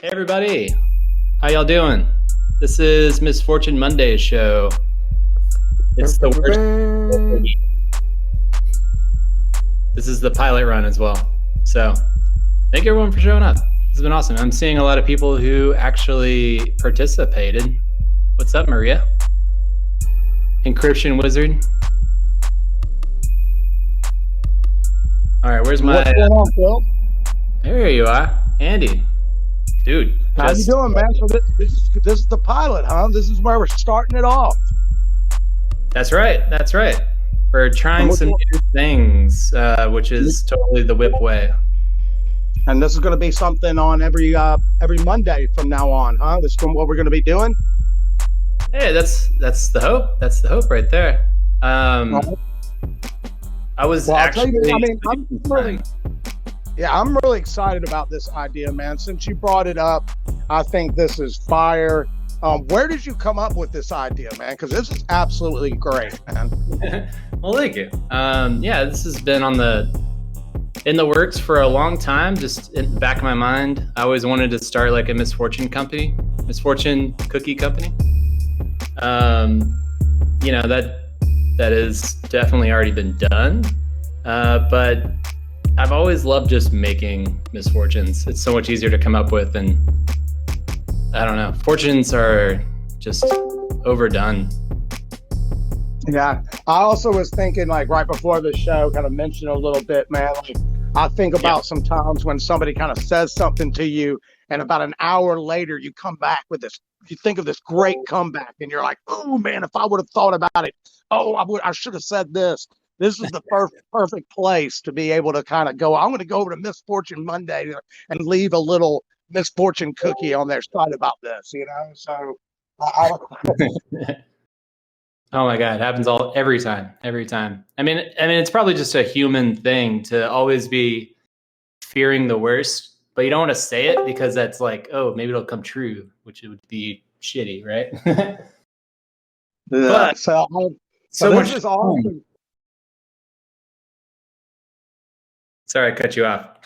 Hey everybody, how y'all doing? This is Misfortune Monday's show. It's the worst. This is the pilot run as well. So thank everyone for showing up. This has been awesome. I'm seeing a lot of people who actually participated. What's up, Maria? Encryption Wizard. All right, where's my... What's going on, Phil? There you are, Andy. Dude, how you doing, man? So this is the pilot, huh? This is where we're starting it off. That's right. That's right. We're trying some new things, which is totally the whip way. And this is going to be something on every Monday from now on, huh? This is what we're going to be doing. Hey, that's the hope. That's the hope right there. I was actually. I'm really excited about this idea, man. Since you brought it up, I think this is fire. Where did you come up with this idea, man? Because this is absolutely great, man. Well, thank you. Yeah, this has been in the works for a long time. Just in the back of my mind, I always wanted to start like a Misfortune company, Misfortune cookie company. That is definitely already been done, but I've always loved just making misfortunes. It's so much easier to come up with, and I don't know. Fortunes are just overdone. Yeah, I also was thinking, like, right before the show, kind of mentioned a little bit, man. Like, I think about sometimes when somebody kind of says something to you, and about an hour later, you come back with this. You think of this great comeback, and you're like, "Oh man, if I would have thought about it, I should have said this." This is the perfect place to be able to kind of go. I'm going to go over to Misfortune Monday and leave a little misfortune cookie on their side about this, you know. So, oh my God, it happens every time. I mean, it's probably just a human thing to always be fearing the worst, but you don't want to say it because that's like, oh, maybe it'll come true, which would be shitty, right? Yeah. But so much this is awesome. Sorry, I cut you off.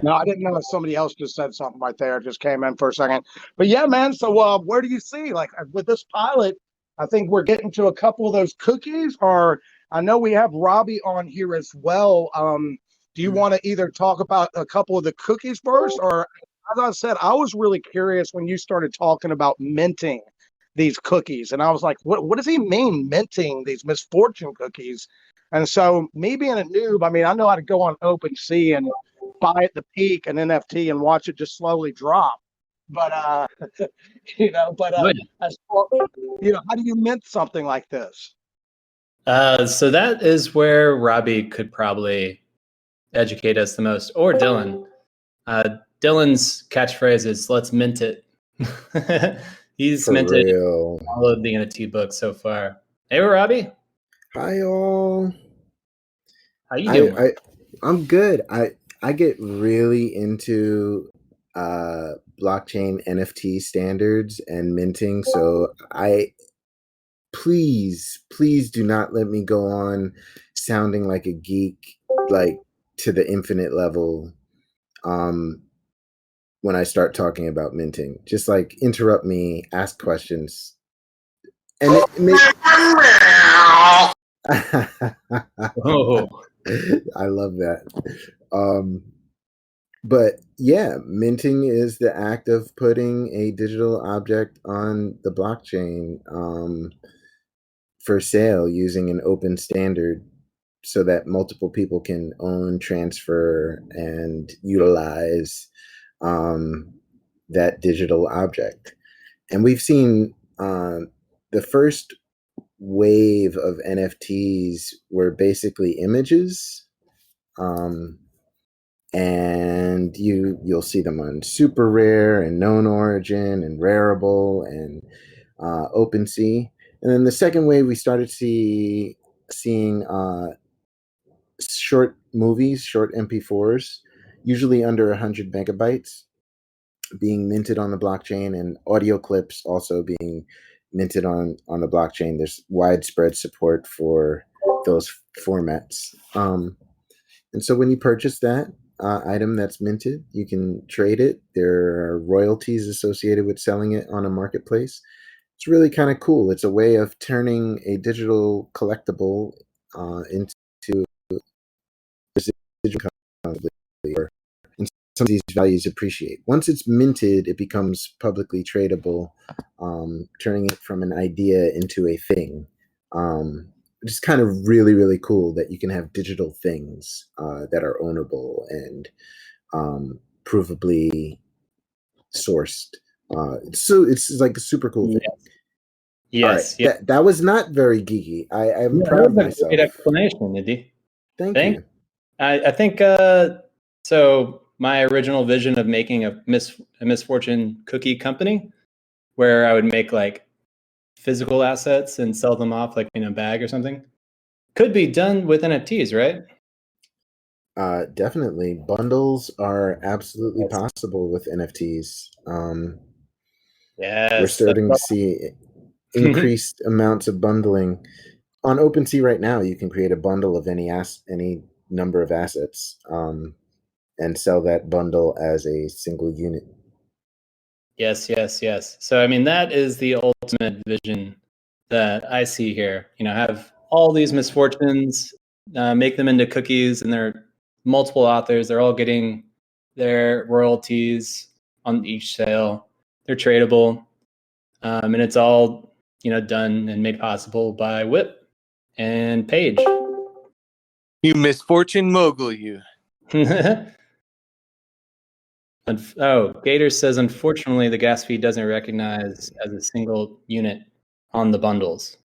No, I didn't know if somebody else just said something right there. It just came in for a second. But yeah, man. So where do you see, like, with this pilot, I think we're getting to a couple of those cookies, or I know we have Robbie on here as well. Do you want to either talk about a couple of the cookies first, or as I said, I was really curious when you started talking about minting these cookies, and I was like, what does he mean minting these misfortune cookies? And so me being a noob, I mean, I know how to go on OpenSea and buy at the peak an NFT and watch it just slowly drop. But as far, how do you mint something like this? So that is where Robbie could probably educate us the most, or Dylan. Dylan's catchphrase is "Let's mint it." He's minted all of the NFT books so far. Hey, Robbie. Hi, y'all. How you doing? I'm good. I get really into blockchain NFT standards and minting, so please do not let me go on sounding like a geek, like to the infinite level when I start talking about minting. Just like interrupt me, ask questions, and Oh, I love that. But yeah, minting is the act of putting a digital object on the blockchain for sale using an open standard so that multiple people can own, transfer, and utilize that digital object. And we've seen the first wave of NFTs were basically images, and you'll see them on Super Rare and Known Origin and Rarible and OpenSea. And then the second wave, we started seeing short movies, short MP4s, usually under 100 megabytes, being minted on the blockchain, and audio clips also being minted on the blockchain. There's widespread support for those formats. And so when you purchase that, item that's minted. You can trade it. There are royalties associated with selling it on a marketplace. It's really kind of cool. It's a way of turning a digital collectible into residual income, or and some of these values appreciate. Once it's minted, it becomes publicly tradable, turning it from an idea into a thing. It's kind of really, really cool that you can have digital things that are ownable and provably sourced. So it's like a super cool thing. Yes. All right, Yes. Yeah. that was not very geeky. I'm Yeah, proud that of was a myself. great explanation, Indy. Thank Thank. you. I think so. My original vision of making a misfortune cookie company, where I would make like physical assets and sell them off like in a bag or something, could be done with NFTs, right? Definitely, bundles are absolutely Yes. possible with NFTs. We're Yes. starting to see That's increased amounts of bundling on OpenSea right now. You can create a bundle of any number of assets and sell that bundle as a single unit. Yes, yes, yes. So, I mean, that is the ultimate vision that I see here. You know, have all these misfortunes, make them into cookies, and they're multiple authors. They're all getting their royalties on each sale. They're tradable, and it's all done and made possible by Whip and Page. You misfortune mogul, you. Oh, Gator says, unfortunately, the gas fee doesn't recognize as a single unit on the bundles.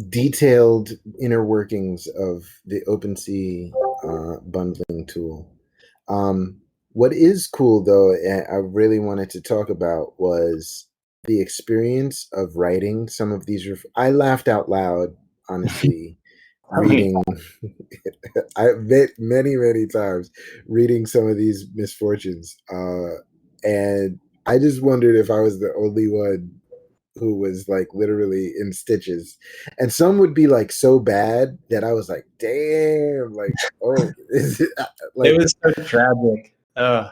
Detailed inner workings of the OpenSea bundling tool. What is cool, though, I really wanted to talk about was the experience of writing some of these. I laughed out loud, honestly, reading. I many times reading some of these misfortunes, and I just wondered if I was the only one who was like literally in stitches, and some would be like so bad that I was like, damn, like, oh, is it, like, It was so tragic. Oh,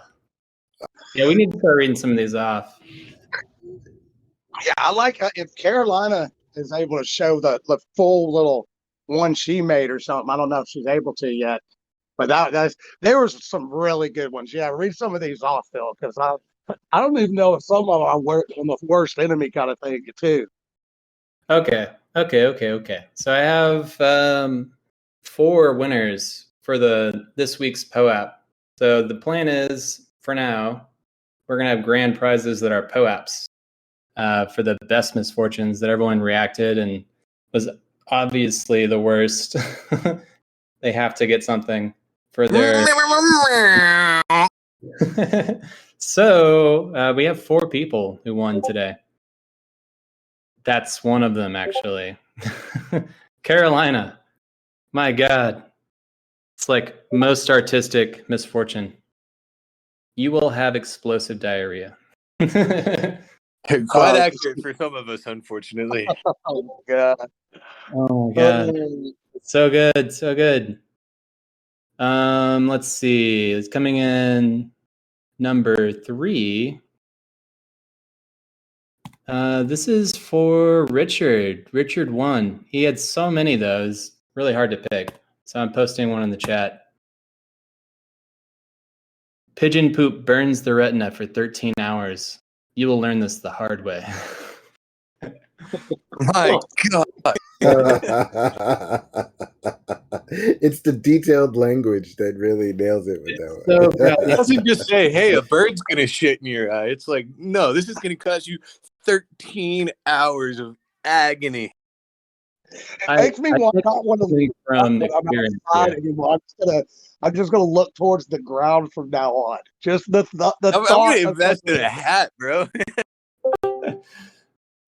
yeah, we need to start reading some of these off. Yeah, I like if Carolina is able to show the full little one she made or something. I don't know if she's able to yet, but there was some really good ones. Yeah, read some of these off, Phil, because I don't even know if some of them are on the worst enemy kind of thing too. Okay. So I have 4 winners for this week's POAP. So the plan is, for now, we're gonna have grand prizes that are POAPs for the best misfortunes that everyone reacted and was obviously the worst. They have to get something for their. So we have 4 people who won today. That's one of them, actually. Carolina. My God. It's like most artistic misfortune. You will have explosive diarrhea. Quite accurate for some of us, unfortunately. Oh my god! Oh my God. So good. So good. Let's see. It's coming in number 3. This is for Richard. Richard won. He had so many, though. It was really hard to pick. So I'm posting one in the chat. Pigeon poop burns the retina for 13 hours. You will learn this the hard way. My God. It's the detailed language that really nails it with that So one. bad. It doesn't just say, hey, a bird's going to shit in your eye. It's like, no, this is going to cause you 13 hours of agony. It makes me want not want to speak from I'm experience outside here. anymore. I'm just gonna look towards the ground from now on. Just the I'm thought going to of invest in something- a hat, bro.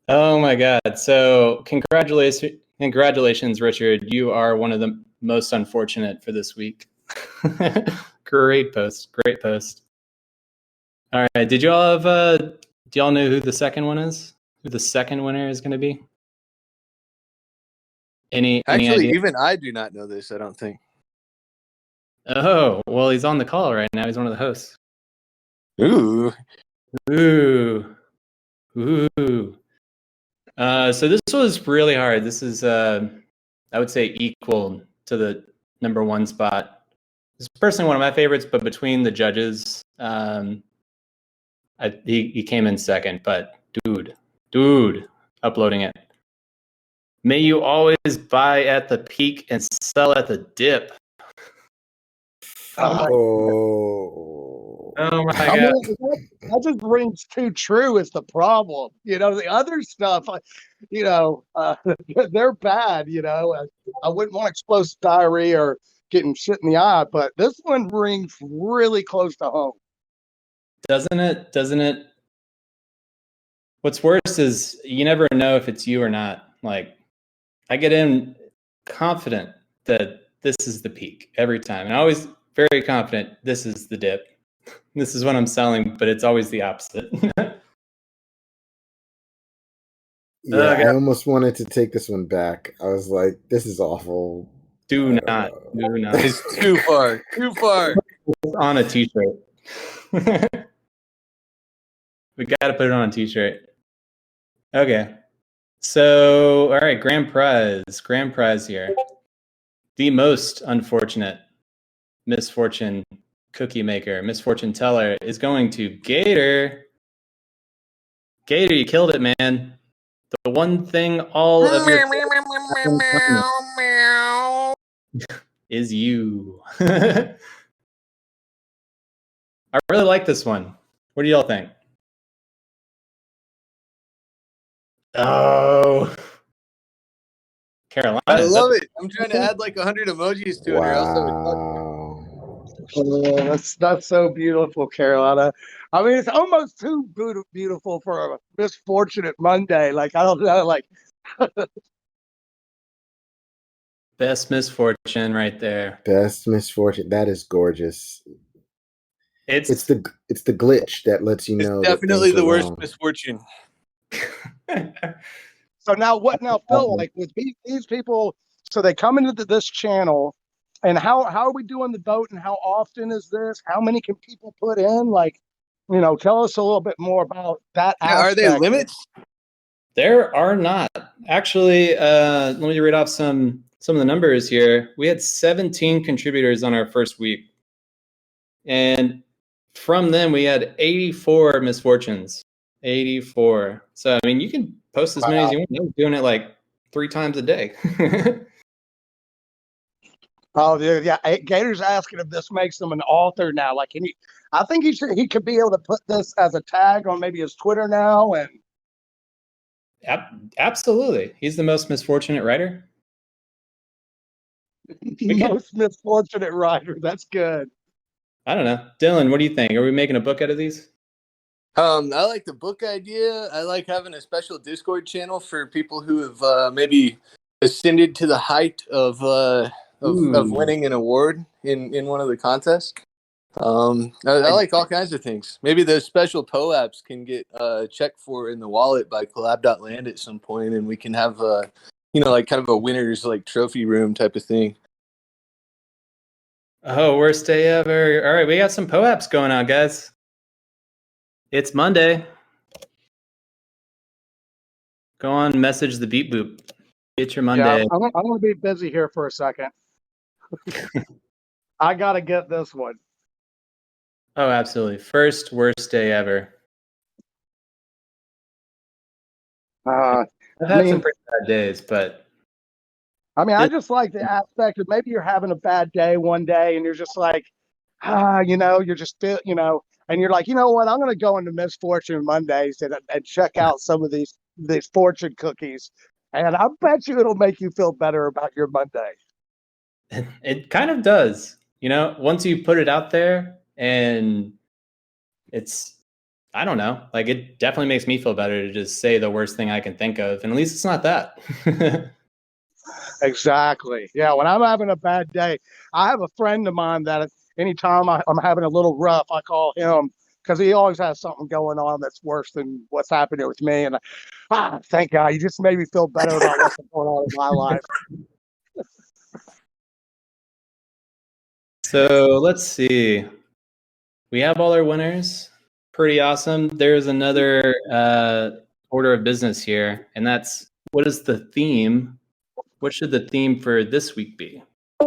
Oh my God. So congratulations, Richard. You are one of the most unfortunate for this week. Great post. Great post. All right. Did y'all have do y'all know who the second one is? Who the second winner is going to be? Any Actually, idea? even I do not know this, I don't think. Oh, well, he's on the call right now. He's one of the hosts. Ooh. Ooh. Ooh. So this was really hard. This is, I would say, equal to the number one spot. This is personally one of my favorites, but between the judges, he came in second. But dude, uploading it. May you always buy at the peak and sell at the dip. Oh. Oh my I god. mean, that just rings too true is the problem. The other stuff, they're bad. I wouldn't want explosive diarrhea or getting shit in the eye, but this one rings really close to home. Doesn't it? What's worse is you never know if it's you or not. Like, I get in confident that this is the peak every time, and always very confident this is the dip. This is what I'm selling, but it's always the opposite. Yeah, I almost wanted to take this one back. I was like, this is awful. Do not. It's too far. On a t-shirt. We got to put it on a t-shirt. Okay. So, all right, grand prize here. The most unfortunate misfortune cookie maker, misfortune teller is going to Gator. Gator, you killed it, man. The one thing all of your is you. I really like this one. What do y'all think? Oh, Carolina. I love it. I'm trying to add like 100 emojis to it, or else I would talk. Wow. That's so beautiful, Carolina. I mean, it's almost too beautiful for a misfortunate Monday. Like, I don't know, like. Best misfortune right there. Best misfortune. That is gorgeous. It's the glitch that lets you know. It's definitely the worst misfortune. So now, Phil? Like with these people, so they come into this channel, and how are we doing the vote? And how often is this? How many can people put in? Like, tell us a little bit more about that. Yeah, are there limits? There are not. Actually, let me read off some of the numbers here. We had 17 contributors on our first week. And from them, we had 84 misfortunes. 84. So, I mean, you can post as many as you want. I'm doing it like 3 times a day. Oh, dude, yeah. Gator's asking if this makes him an author now. Like, I think he could be able to put this as a tag on maybe his Twitter now. And absolutely. He's the most misfortunate writer. Most misfortunate writer. That's good. I don't know. Dylan, what do you think? Are we making a book out of these? I like the book idea. I like having a special Discord channel for people who have maybe ascended to the height of winning an award in one of the contests. I like all kinds of things. Maybe those special POAPs can get checked for in the wallet by collab.land at some point, and we can have like kind of a winner's like trophy room type of thing. Oh, worst day ever. All right, we got some POAPs going on, guys. It's Monday. Go on, message the beat boop. Get your Monday. Yeah, I'm going to be busy here for a second. I got to get this one. Oh, absolutely. First worst day ever. I've had some pretty bad days, but I mean, I just like the aspect of maybe you're having a bad day one day and you're just like, you're just, and you're like, you know what, I'm going to go into Misfortune Mondays and check out some of these fortune cookies. And I bet you it'll make you feel better about your Monday. It kind of does. Once you put it out there, and I don't know, like it definitely makes me feel better to just say the worst thing I can think of. And at least it's not that. Exactly. Yeah. When I'm having a bad day, I have a friend of mine that anytime I'm having a little rough, I call him because he always has something going on that's worse than what's happening with me. And thank God, you just made me feel better about what's going on in my life. So let's see. We have all our winners. Pretty awesome. There's another order of business here, and that's what is the theme? What should the theme for this week be? I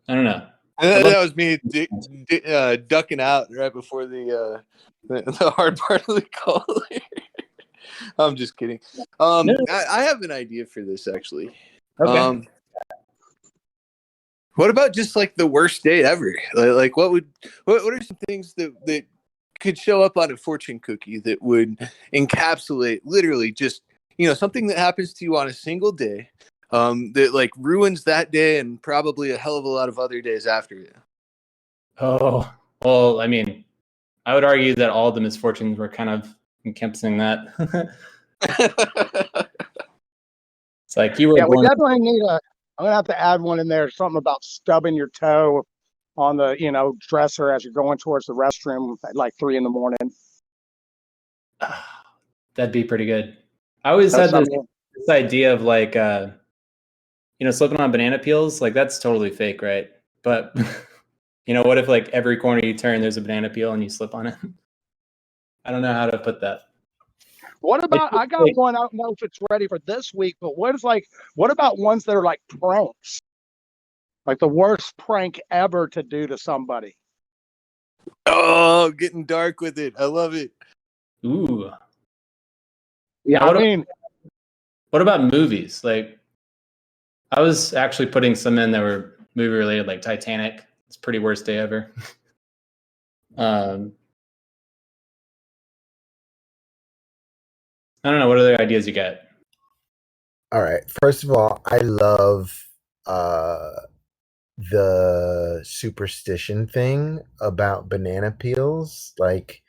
don't know. That was me ducking out right before the hard part of the call. I'm just kidding. I have an idea for this actually. Okay. What about just like the worst day ever? Like what are some things that could show up on a fortune cookie that would encapsulate literally just, something that happens to you on a single day, that like ruins that day and probably a hell of a lot of other days after it. Oh, well, I mean, I would argue that all the misfortunes were kind of encompassing that. It's like you were Yeah, we born. definitely need I'm gonna have to add one in there. Something about stubbing your toe on the dresser as you're going towards the restroom at like 3 a.m. That'd be pretty good. I always That's had this something. idea of like, slipping on banana peels. Like that's totally fake, right? But what if like every corner you turn, there's a banana peel and you slip on it? I don't know how to put that. What about? I got one. I don't know if it's ready for this week, but what about ones that are like pranks? Like the worst prank ever to do to somebody. Oh, getting dark with it. I love it. Ooh. Yeah, what about movies? Like, I was actually putting some in that were movie related, like Titanic. It's pretty worst day ever. I don't know. What other ideas you got? All right. First of all, I love the superstition thing about banana peels. Like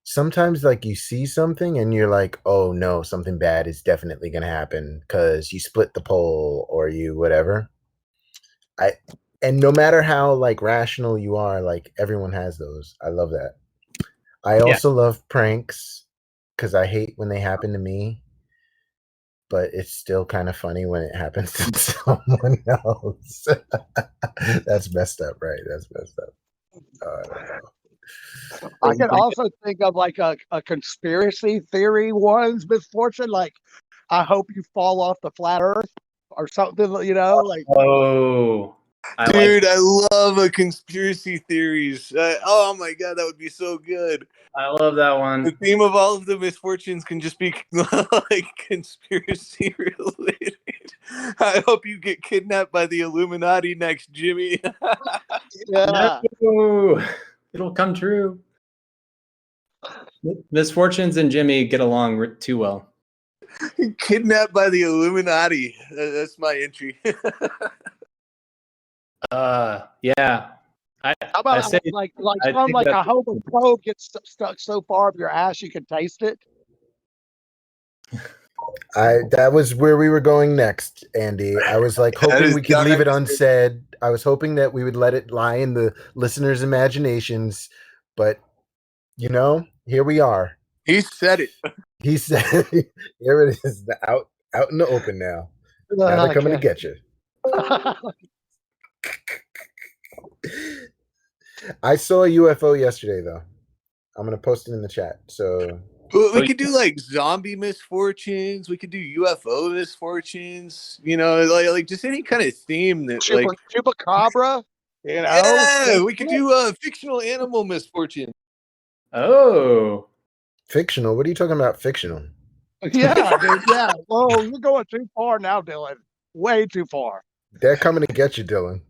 sometimes like you see something and you're like, oh no, something bad is definitely gonna happen because you split the pole or you whatever. And no matter how like rational you are, like everyone has those. I love that. I also love pranks because I hate when they happen to me, but it's still kind of funny when it happens to someone else. That's messed up, right? That's messed up. I don't know. I can also think of like a conspiracy theory one's misfortune. Like, I hope you fall off the flat Earth or something. Like. Oh, Dude, I love a conspiracy theories. Oh my god, that would be so good. I love that one. The theme of all of the misfortunes can just be like conspiracy related. I hope you get kidnapped by the Illuminati next, Jimmy. Yeah. No, it'll come true. Misfortunes and Jimmy get along too well. Kidnapped by the Illuminati. That's my entry. Yeah. How about I hope a probe gets stuck so far up your ass you can taste it. That was where we were going next, Andy. I was like hoping we could leave it unsaid. I was hoping that we would let it lie in the listeners' imaginations, but here we are. He said it. He said, "Here it is, out in the open now. Now they're coming to get you." I saw a UFO yesterday, though. I'm gonna post it in the chat. So we could do like zombie misfortunes. We could do UFO misfortunes. Like just any kind of theme that chupacabra. Yeah, we could do fictional animal misfortune. Oh, fictional? What are you talking about? Fictional? Yeah, dude, yeah. Whoa, you're going too far now, Dylan. Way too far. They're coming to get you, Dylan.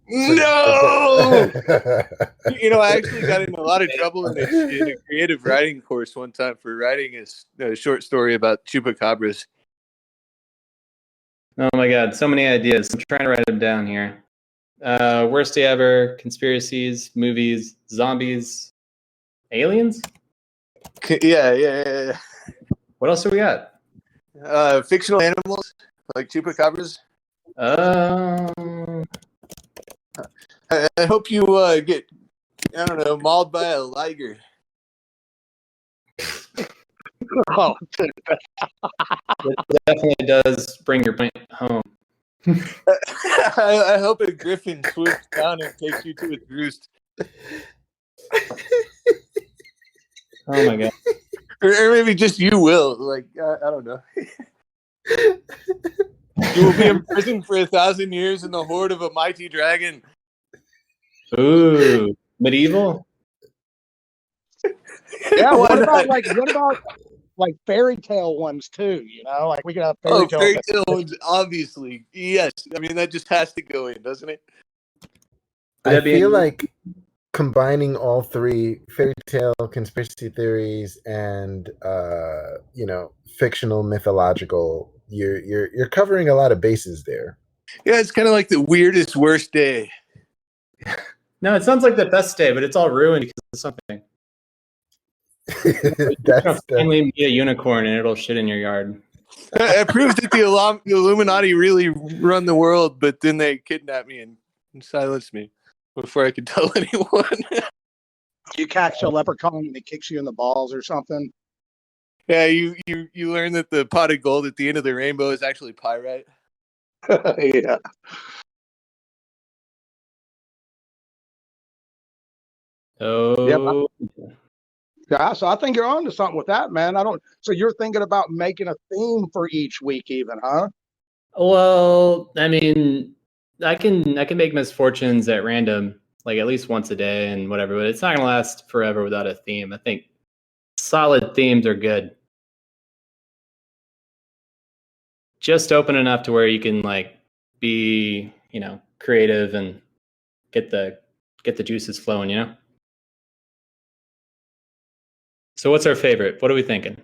No! I actually got in a lot of trouble in a creative writing course one time for writing a short story about chupacabras. Oh my god, so many ideas. I'm trying to write them down here. Worst day ever, conspiracies, movies, zombies, aliens? Yeah. What else do we got? Fictional animals, like chupacabras. I hope you get, I don't know, mauled by a liger. Oh, It definitely does bring your point home. I hope a griffin swoops down and takes you to its roost. Oh my god. Or maybe just you will. Like, I don't know. You will be imprisoned for 1,000 years in the horde of a mighty dragon. Ooh, medieval. Yeah. Why What about like fairy tale ones too? You know, like we could have fairy Oh, tale. fairy tale ones, obviously. Yes. I mean, that just has to go in, doesn't it? Would I that be feel like combining all three fairy tale, conspiracy theories, and fictional, mythological, you're covering a lot of bases there. Yeah, it's kind of like the weirdest, worst day. No, it sounds like the best day, but it's all ruined because of something. That's Finally meet a unicorn and it'll shit in your yard. It proves that the Illuminati really run the world, but then they kidnap me and silence me before I could tell anyone. You catch a leprechaun and he kicks you in the balls or something. Yeah, you learn that the pot of gold at the end of the rainbow is actually pyrite. Yeah. Oh, Yeah, so I think you're on to something with that, man. So you're thinking about making a theme for each week, even, huh? well, I mean, I can make misfortunes at random, like at least once a day and whatever, but it's not gonna last forever without a theme. I think solid themes are good. Just open enough to where you can like be, creative and get the juices flowing, So what's our favorite? What are we thinking?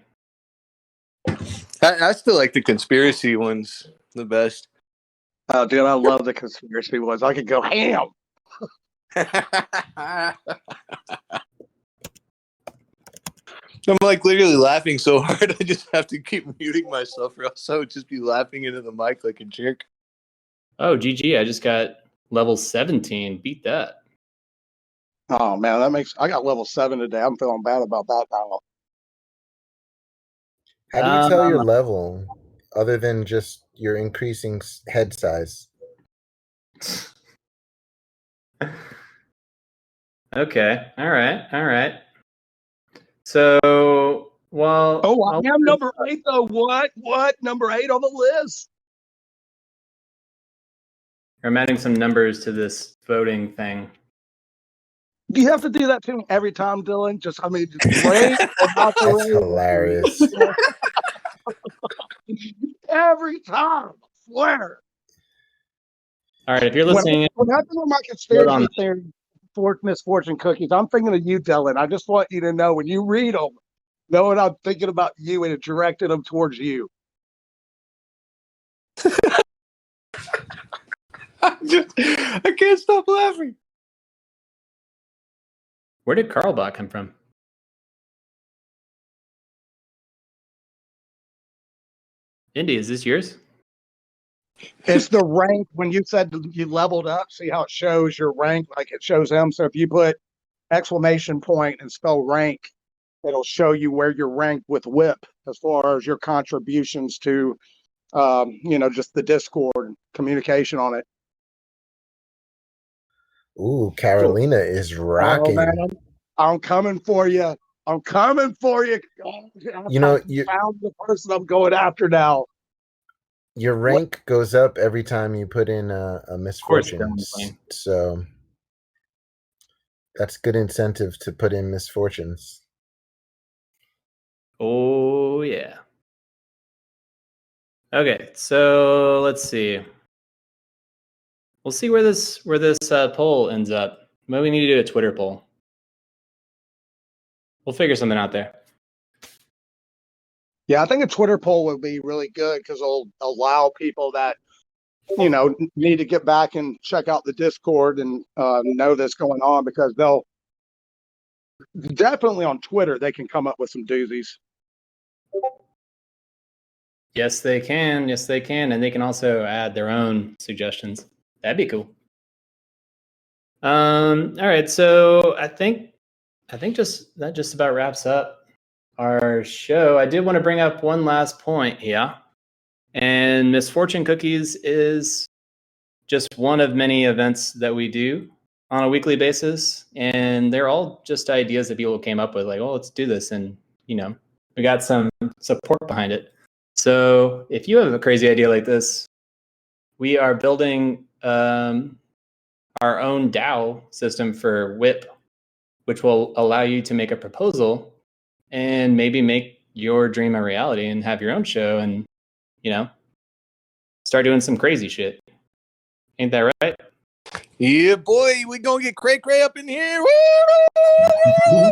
I still like the conspiracy ones the best. Oh, dude, I love the conspiracy ones. I could go ham. I'm like literally laughing so hard I just have to keep muting myself or else I would just be laughing into the mic like a jerk. Oh, GG, I just got level 17. Beat that. Oh man, I got level 7 today. I'm feeling bad about that now. How do you tell your level other than just your increasing head size? Okay. All right. So, well, Oh, I am number 8 though. What? Number 8 on the list. I'm adding some numbers to this voting thing. Do you have to do that to me every time, Dylan? Just rate or not the That's hilarious. Every time, I swear. All right, if you're listening, when I think of my conspiracy theory for misfortune cookies, I'm thinking of you, Dylan. I just want you to know when you read them, knowing I'm thinking about you and directing them towards you. I can't stop laughing. where did Carlbot come from? Indy, is this yours? It's the rank when you said you leveled up. See how it shows your rank, like it shows them. So if you put exclamation point and spell rank, it'll show you where you're ranked with WHIP as far as your contributions to, just the Discord communication on it. Ooh, Carolina is rocking. Oh, man, I'm coming for you. I'm coming for you. You found the person I'm going after now. Your rank goes up every time you put in a misfortune. So that's good incentive to put in misfortunes. Oh, yeah. Okay, so let's see. We'll see where this poll ends up. Maybe we need to do a Twitter poll. We'll figure something out there. Yeah, I think a Twitter poll would be really good because it'll allow people that need to get back and check out the Discord and know that's going on, because they'll definitely on Twitter they can come up with some doozies. Yes, they can. Yes, they can, and they can also add their own suggestions. That'd be cool. All right, so I think that just about wraps up our show. I did want to bring up one last point here, and And Misfortune Cookies is just one of many events that we do on a weekly basis. And they're all just ideas that people came up with, like, oh, let's do this. And, we got some support behind it. So if you have a crazy idea like this, we are building our own DAO system for WHIP, which will allow you to make a proposal and maybe make your dream a reality and have your own show and, start doing some crazy shit. Ain't that right? Yeah, boy, we gonna get Cray Cray up in here. I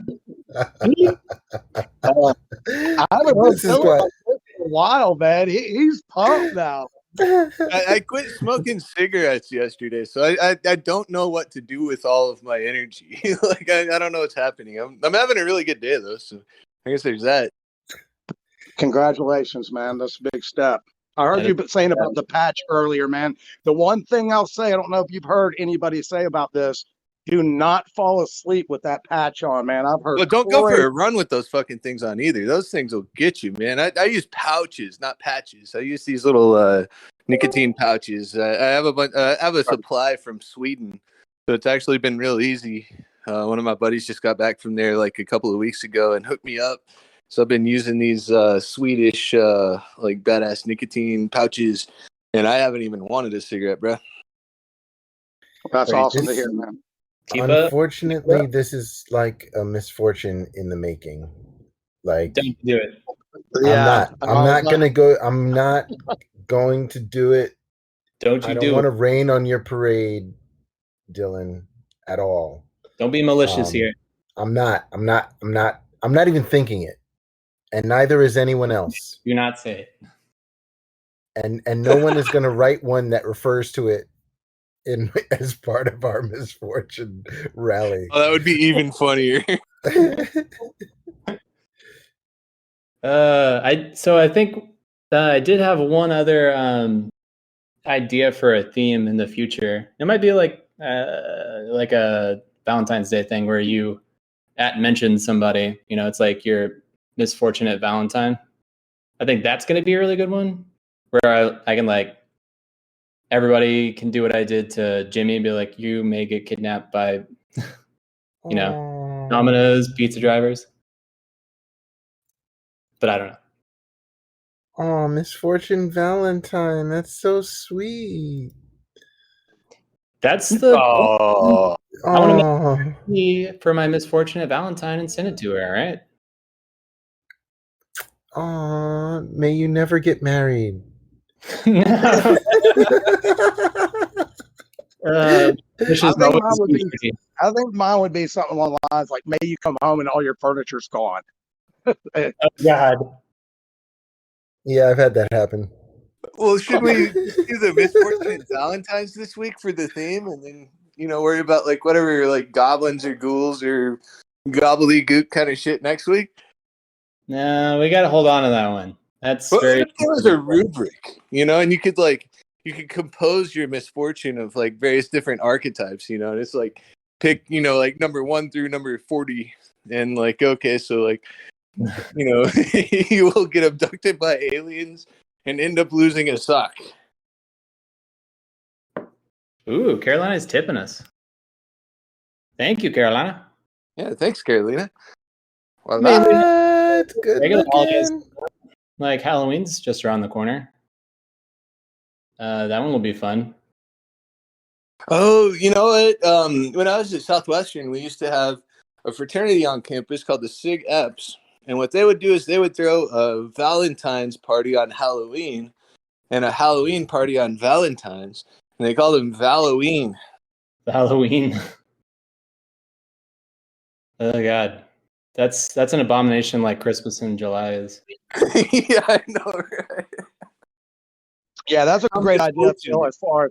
haven't heard Phil about this in a while, man. He's pumped now. I quit smoking cigarettes yesterday, so I don't know what to do with all of my energy. Like I don't know what's happening. I'm having a really good day though, so I guess there's that. Congratulations, man. That's a big step. I heard you saying about the patch earlier, man. The one thing I'll say, I don't know if you've heard anybody say about this, do not fall asleep with that patch on, man. I've heard. Well, don't go for a run with those fucking things on either. Those things will get you, man. I use pouches, not patches. I use these little nicotine pouches. I have I have a supply from Sweden, so it's actually been real easy. One of my buddies just got back from there like a couple of weeks ago and hooked me up. So I've been using these Swedish like badass nicotine pouches, and I haven't even wanted a cigarette, bro. That's awesome to hear, man. Unfortunately, this is like a misfortune in the making. Like, don't do it. I'm not gonna go. I'm not going to do it. Don't I don't want to rain on your parade, Dylan, at all. Don't be malicious here. I'm not even thinking it, and neither is anyone else. Do not say it. And no one is going to write one that refers to it as part of our misfortune rally. Oh, that would be even funnier. I think I did have one other idea for a theme in the future. It might be like a Valentine's Day thing where you mention somebody. It's like your misfortunate Valentine. I think that's going to be a really good one where I can like everybody can do what I did to Jimmy and be like, you may get kidnapped by, Domino's pizza drivers. But I don't know. Oh, Misfortune Valentine. That's so sweet. That's the. Oh. I want to make for my misfortunate Valentine and send it to her, all right? Oh, may you never get married. I think mine would be something along the lines like, may you come home and all your furniture's gone. Oh, God. Yeah, I've had that happen. Well, should we do the misfortunate Valentines this week for the theme, and then worry about like whatever like goblins or ghouls or gobbledygook kind of shit next week? No, we got to hold on to that one. That's very. There was a rubric, and you could compose your misfortune of like various different archetypes, and it's like pick, like number 1 through number 40, and like okay, so like you will get abducted by aliens and end up losing a sock. Ooh, Carolina's tipping us. Thank you, Carolina. Yeah, thanks, Carolina. Well, that's good. Regular holidays, like Halloween's just around the corner. That one will be fun. Oh, you know what? When I was at Southwestern, we used to have a fraternity on campus called the Sig Eps. And what they would do is they would throw a Valentine's party on Halloween and a Halloween party on Valentine's. And they called them Halloween. Halloween. Oh, God. That's an abomination like Christmas in July is. Yeah, I know, right? Yeah, that's a great idea, Phil, as far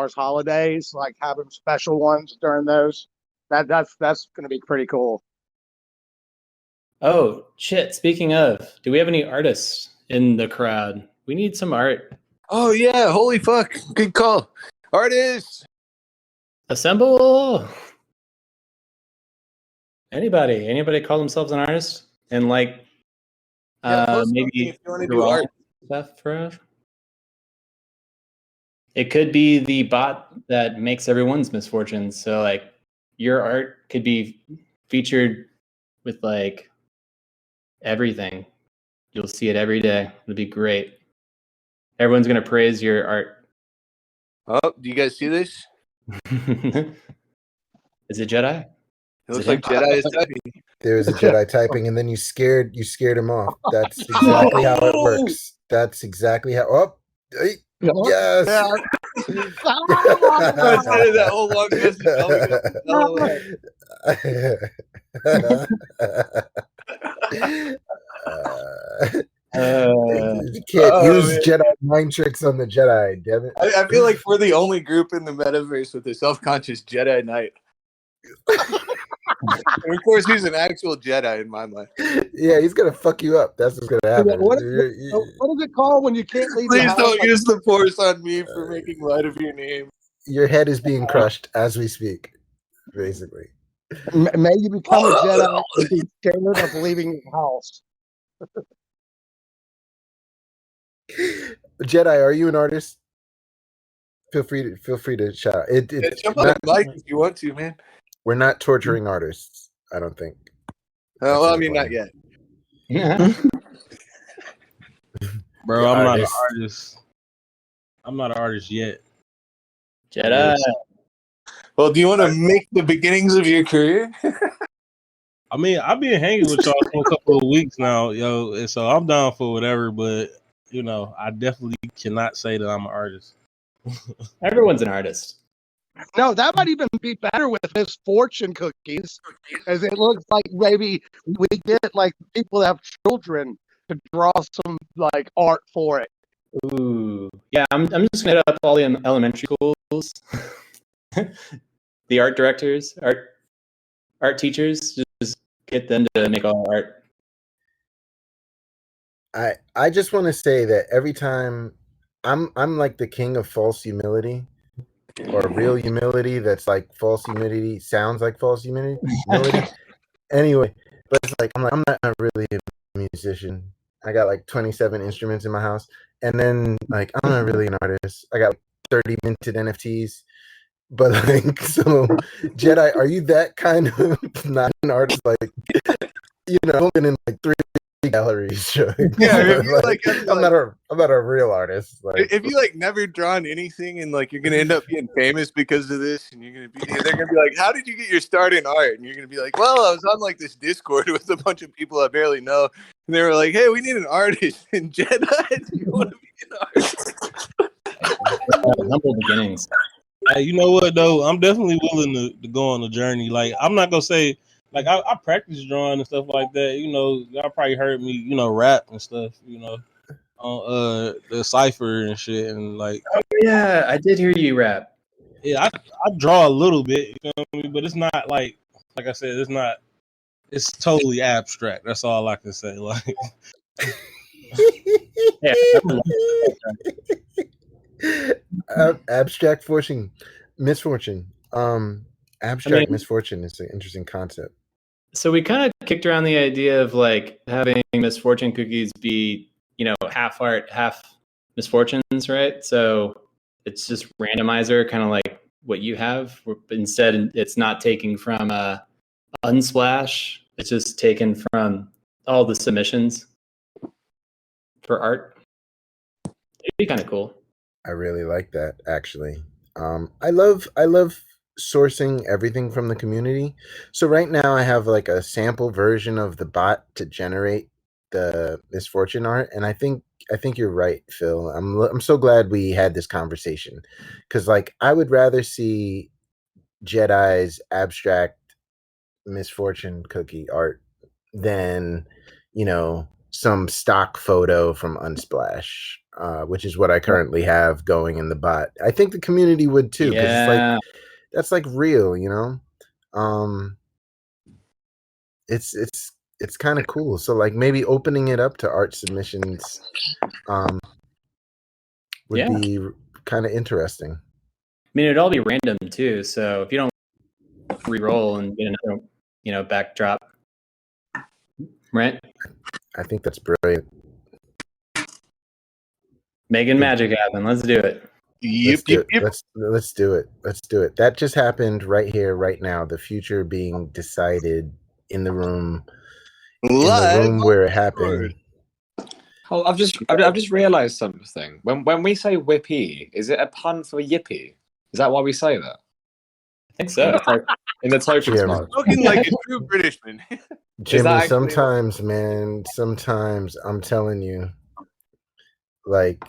as holidays, like having special ones during those. That's going to be pretty cool. Oh, shit. Speaking of, do we have any artists in the crowd? We need some art. Oh, yeah. Holy fuck. Good call. Artists. Assemble. Anybody call themselves an artist? And like, maybe if you want to do art. stuff for. It could be the bot that makes everyone's misfortunes. So like your art could be featured with like everything. You'll see it every day. It'll be great. Everyone's gonna praise your art. Oh, do you guys see this? Is it Jedi? It looks like Jedi is typing. There was a Jedi typing, and then you scared him off. That's exactly how it works. That's exactly how. Oh, hey, yes. Yeah. I started that whole long message. You can't use Jedi mind tricks on the Jedi, damn it. I feel like we're the only group in the metaverse with a self-conscious Jedi Knight. And of course, he's an actual Jedi in my mind. Yeah, he's gonna fuck you up. That's what's gonna happen. What is it called when you can't leave? Please don't use the Force on me for making light of your name. Your head is being crushed as we speak, basically. May you become a Jedi and be scared of leaving your house. Jedi, are you an artist? Feel free to shout out. Jump on the mic if you want to, man. We're not torturing artists, I don't think. Oh, well, I mean, not yet. Yeah. Bro, I'm not an artist. I'm not an artist yet. Jedi. Well, do you want to make the beginnings of your career? I mean, I've been hanging with y'all for a couple of weeks now, yo, and so I'm down for whatever, but, you know, I definitely cannot say that I'm an artist. Everyone's an artist. No, that might even be better with Misfortune cookies, as it looks like maybe we get like people that have children to draw some like art for it. Ooh, yeah. I'm just gonna hit up all the elementary schools, the art directors, art teachers. Just get them to make all art. I just want to say that every time I'm like the king of false humility. Or real humility that's like false humility sounds like false humility. Anyway, but it's like I'm not really a musician. I got like 27 instruments in my house, and then like I'm not really an artist. I got like 30 minted NFTs, but like so, Jedi, are you that kind of not an artist? Like I've been in like 3 galleries showing. Yeah, if you're I'm not a real artist. Like, if you like never drawn anything and like you're gonna end up being famous because of this, and they're gonna be like, "How did you get your start in art?" And you're gonna be like, "Well, I was on like this Discord with a bunch of people I barely know, and they were like, hey, we need an artist in Jedi. Do you want to be an artist?" Humble beginnings. Hey, you know what though? I'm definitely willing to go on a journey. Like I'm not gonna say like I practice drawing and stuff like that. You know, y'all probably heard me, rap and stuff. On the cipher and shit, and like. Oh yeah, I did hear you rap. Yeah, I draw a little bit, you know what I mean? But it's not like I said, it's not. It's totally abstract. That's all I can say. Like, Yeah. Abstract misfortune. Abstract misfortune is an interesting concept. So we kind of kicked around the idea of like having misfortune cookies be, half art, half misfortunes, right? So it's just randomizer, kind of like what you have. Instead, it's not taking from Unsplash. It's just taken from all the submissions for art. It'd be kind of cool. I really like that, actually. I love sourcing everything from the community. So right now I have like a sample version of the bot to generate the misfortune art, and I think you're right, Phil. I'm so glad we had this conversation, because like I would rather see Jedi's abstract misfortune cookie art than some stock photo from Unsplash, which is what I currently have going in the bot. I think the community would too, because it's like that's like real, it's kind of cool. So like maybe opening it up to art submissions would be kind of interesting. I mean, it'd all be random too. So if you don't re-roll and get another, backdrop, right? I think that's brilliant. Making magic happen. Let's do it. Let's do it. Let's do it. Let's do it. That just happened right here, right now. The future being decided in the room, Live where it happened. Oh, I've just realised something. When we say whippy, is it a pun for yippee? Is that why we say that? I think so. In the token Jim. mode. Looking like a true Britishman. Jimmy, actually- sometimes, man, sometimes I'm telling you, like,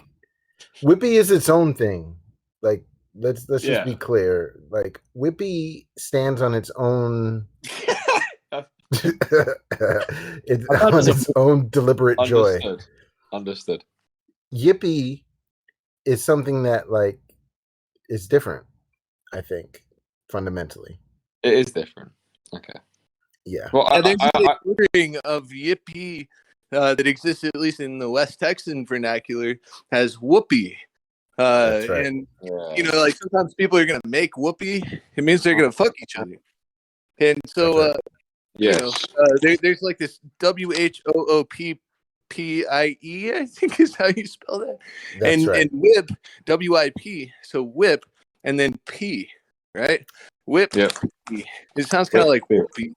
Whippy is its own thing. Like, let's just be clear. Like, Whippy stands on its own. It's on its own deliberate joy. Understood. Yippee is something that, like, is different, I think, fundamentally. It is different. Okay. Yeah. Well, There's a wording of yippee that exists at least in the West Texan vernacular as whoopee. That's right. And you know, like sometimes people are gonna make whoopee. It means they're gonna fuck each other. And so, you know, there's like this WHOOPPIE, I think is how you spell that. That's right. And whip, WIP. So whip and then P, right? Whip. Yep. P. It sounds kind of like whoopee.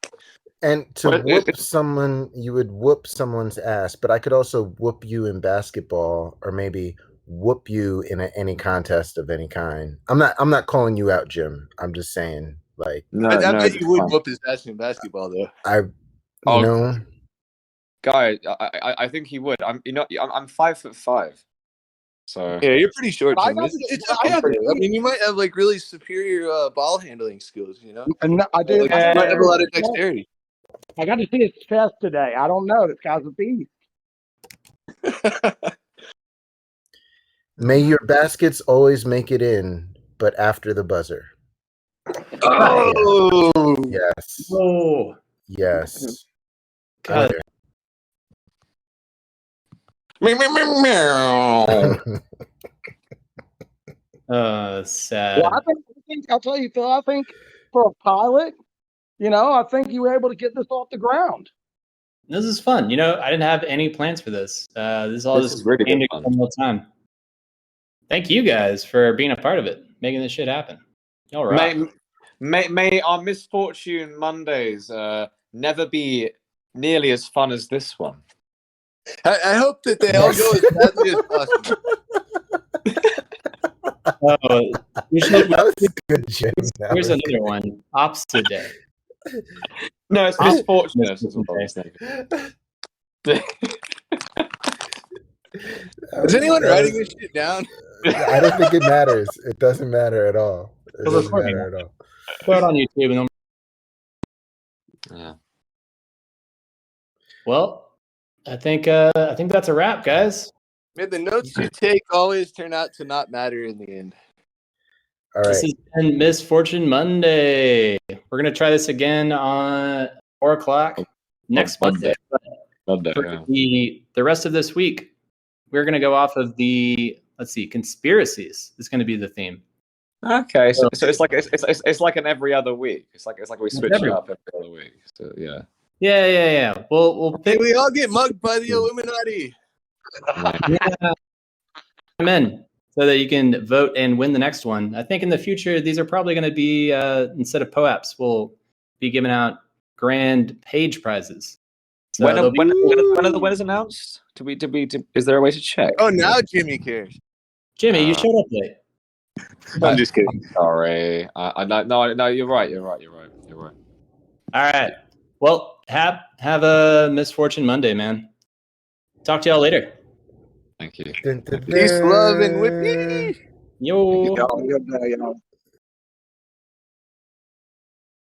And to whoop someone, you would whoop someone's ass, but I could also whoop you in basketball, or maybe whoop you in any contest of any kind. I'm not calling you out, Jim. I'm just saying, like, I bet you would whoop his ass in basketball, though. You know, guy, I think he would. I'm 5'5", so yeah, you're pretty short. I Tim. I mean, you might have like really superior ball handling skills. You know, And I do. like, you might have a lot of dexterity. I got to see his chest today. I don't know. This guy's a beast. may your baskets always make it in, but after the buzzer. Oh, Yes. Oh, Yes. God. Sad. Well, I think I'll tell you, Phil. I think for a pilot, you know, I think you were able to get this off the ground. This is fun. You know, I didn't have any plans for this. This is all just really came good together fun. in real time. Thank you guys for being a part of it, making this shit happen. All right. May our Misfortune Mondays never be nearly as fun as this one. I hope that they all go as badly as possible. That was good, Jim. Here's another one. Opposite day. No, it's misfortunate. Is what I was thinking. Is anyone writing this shit down? I don't think it matters. It doesn't matter at all. It We're doesn't recording. matter at all. Throw it on YouTube and then. Yeah. Well, I think that's a wrap, guys. May the notes you take always turn out to not matter in the end. All This right. has been Misfortune Monday. We're gonna try this again on 4:00 next Monday. Monday, For yeah. the rest of this week, we're gonna go off of conspiracies is gonna be the theme. Okay, so it's like an every other week. It's like we switch it every up every other week. So yeah. Yeah. We'll Hey, pick we all get mugged by the Illuminati. them in so that you can vote and win the next one. I think in the future these are probably going to be instead of POAPs, we'll be giving out grand page prizes. So When they'll be- are the winners announced? Is there a way to check? Oh, now Jimmy cares. Jimmy, you showed up late. I'm just kidding. I'm sorry. No, you're right. You're right. All right. Well, have a Misfortune Monday, man. Talk to y'all later. Thank you. Dun, dun, Peace, love, and dun. whippy. Yo. Y'all, good day, y'all.